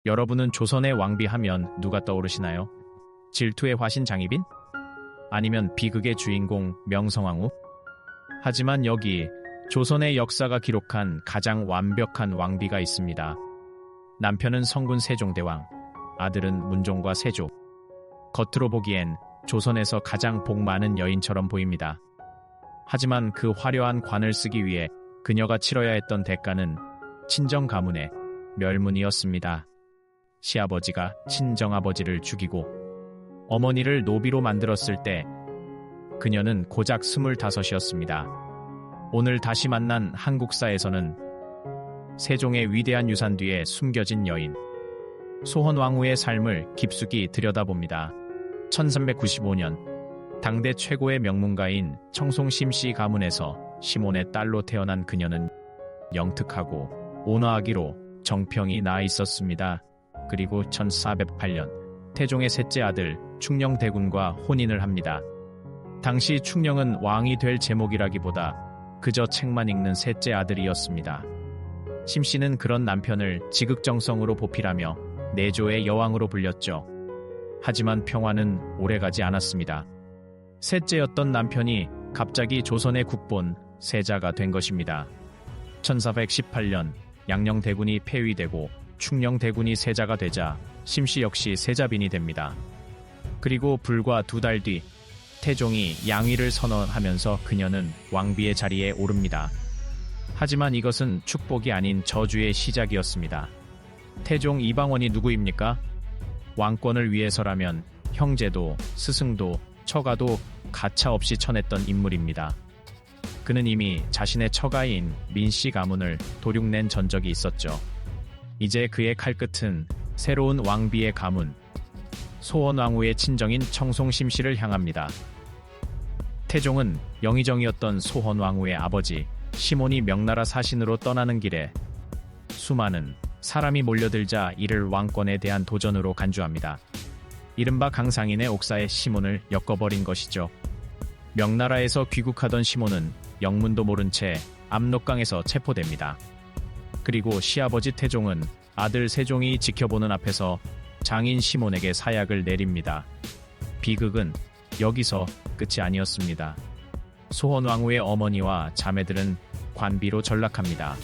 여러분은 조선의 왕비 하면 누가 떠오르시나요? 질투의 화신 장희빈? 아니면 비극의 주인공 명성황후? 하지만 여기 조선의 역사가 기록한 가장 완벽한 왕비가 있습니다. 남편은 성군 세종대왕, 아들은 문종과 세조. 겉으로 보기엔 조선에서 가장 복 많은 여인처럼 보입니다. 하지만 그 화려한 관을 쓰기 위해 그녀가 치러야 했던 대가는 친정 가문의 멸문이었습니다. 시아버지가 친정아버지를 죽이고 어머니를 노비로 만들었을 때 그녀는 고작 25이었습니다. 오늘 다시 만난 한국사에서는 세종의 위대한 유산 뒤에 숨겨진 여인, 소헌왕후의 삶을 깊숙이 들여다봅니다. 1395년 당대 최고의 명문가인 청송 심씨 가문에서 시몬의 딸로 태어난 그녀는 영특하고 온화하기로 정평이 나 있었습니다. 그리고 1408년 태종의 셋째 아들 충녕대군과 혼인을 합니다. 당시 충녕은 왕이 될 제목이라기보다 그저 책만 읽는 셋째 아들이었습니다. 심씨는 그런 남편을 지극정성으로 보필하며 내조의 여왕으로 불렸죠. 하지만 평화는 오래가지 않았습니다. 셋째였던 남편이 갑자기 조선의 국본 세자가 된 것입니다. 1418년 양녕대군이 폐위되고 충녕대군이 세자가 되자 심씨 역시 세자빈이 됩니다. 그리고 불과 2달 뒤 태종이 양위를 선언하면서 그녀는 왕비의 자리에 오릅니다. 하지만 이것은 축복이 아닌 저주의 시작이었습니다. 태종 이방원이 누구입니까? 왕권을 위해서라면 형제도 스승도 처가도 가차없이 쳐냈던 인물입니다. 그는 이미 자신의 처가인 민씨 가문을 도륙낸 전적이 있었죠. 이제 그의 칼끝은 새로운 왕비의 가문, 소헌왕후의 친정인 청송 심씨를 향합니다. 태종은 영의정이었던 소헌왕후의 아버지 시몬이 명나라 사신으로 떠나는 길에 수많은 사람이 몰려들자 이를 왕권에 대한 도전으로 간주합니다. 이른바 강상인의 옥사에 시몬을 엮어버린 것이죠. 명나라에서 귀국하던 시몬은 영문도 모른 채 압록강에서 체포됩니다. 그리고 시아버지 태종은 아들 세종이 지켜보는 앞에서 장인 시몬에게 사약을 내립니다. 비극은 여기서 끝이 아니었습니다. 소헌왕후의 어머니와 자매들은 관비로 전락합니다.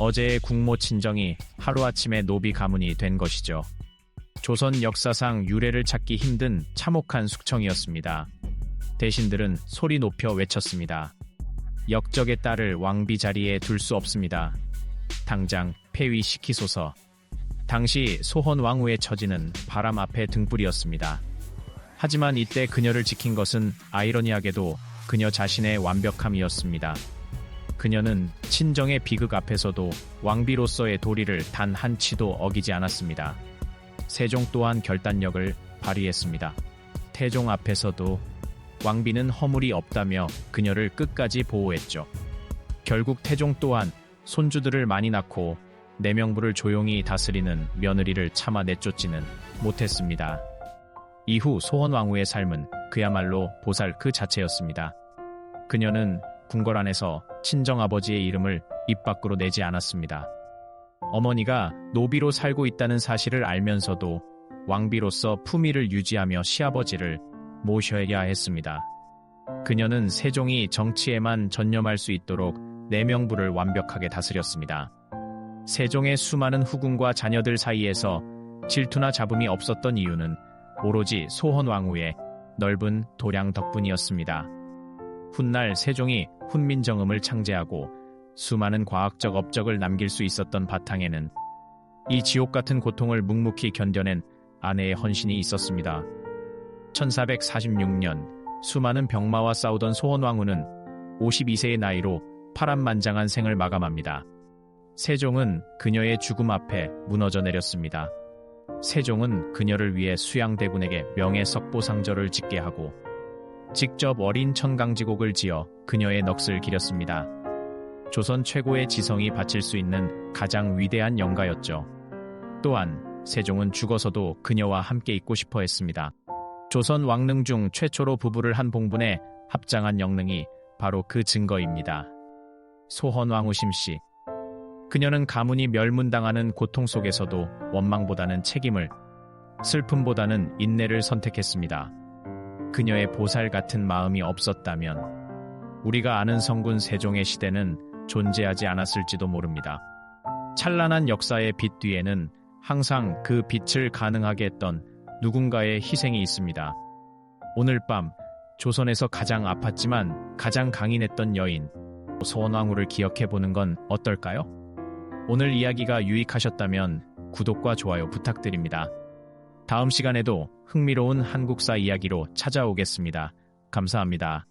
어제의 국모 친정이 하루아침에 노비 가문이 된 것이죠. 조선 역사상 유례를 찾기 힘든 참혹한 숙청이었습니다. 대신들은 소리 높여 외쳤습니다. 역적의 딸을 왕비 자리에 둘 수 없습니다. 당장 폐위시키소서. 당시 소헌왕후의 처지는 바람 앞에 등불이었습니다. 하지만 이때 그녀를 지킨 것은 아이러니하게도 그녀 자신의 완벽함이었습니다. 그녀는 친정의 비극 앞에서도 왕비로서의 도리를 단 한치도 어기지 않았습니다. 세종 또한 결단력을 발휘했습니다. 태종 앞에서도 왕비는 허물이 없다며 그녀를 끝까지 보호했죠. 결국 태종 또한 손주들을 많이 낳고 내명부를 조용히 다스리는 며느리를 차마 내쫓지는 못했습니다. 이후 소헌왕후의 삶은 그야말로 보살 그 자체였습니다. 그녀는 궁궐 안에서 친정아버지의 이름을 입 밖으로 내지 않았습니다. 어머니가 노비로 살고 있다는 사실을 알면서도 왕비로서 품위를 유지하며 시아버지를 모셔야 했습니다. 그녀는 세종이 정치에만 전념할 수 있도록 내명부를 완벽하게 다스렸습니다. 세종의 수많은 후궁과 자녀들 사이에서 질투나 잡음이 없었던 이유는 오로지 소헌왕후의 넓은 도량 덕분이었습니다. 훗날 세종이 훈민정음을 창제하고 수많은 과학적 업적을 남길 수 있었던 바탕에는 이 지옥 같은 고통을 묵묵히 견뎌낸 아내의 헌신이 있었습니다. 1446년 수많은 병마와 싸우던 소헌왕후는 52세의 나이로 파란만장한 생을 마감합니다. 세종은 그녀의 죽음 앞에 무너져 내렸습니다. 세종은 그녀를 위해 수양대군에게 명예석보상절을 짓게 하고 직접 어린 천강지곡을 지어 그녀의 넋을 기렸습니다. 조선 최고의 지성이 바칠 수 있는 가장 위대한 영가였죠. 또한 세종은 죽어서도 그녀와 함께 있고 싶어 했습니다. 조선 왕릉 중 최초로 부부를 한 봉분에 합장한 영릉이 바로 그 증거입니다. 소헌왕후 심씨. 그녀는 가문이 멸문당하는 고통 속에서도 원망보다는 책임을, 슬픔보다는 인내를 선택했습니다. 그녀의 보살 같은 마음이 없었다면 우리가 아는 성군 세종의 시대는 존재하지 않았을지도 모릅니다. 찬란한 역사의 빛 뒤에는 항상 그 빛을 가능하게 했던 누군가의 희생이 있습니다. 오늘 밤 조선에서 가장 아팠지만 가장 강인했던 여인 소원왕후를 기억해보는 건 어떨까요? 오늘 이야기가 유익하셨다면 구독과 좋아요 부탁드립니다. 다음 시간에도 흥미로운 한국사 이야기로 찾아오겠습니다. 감사합니다.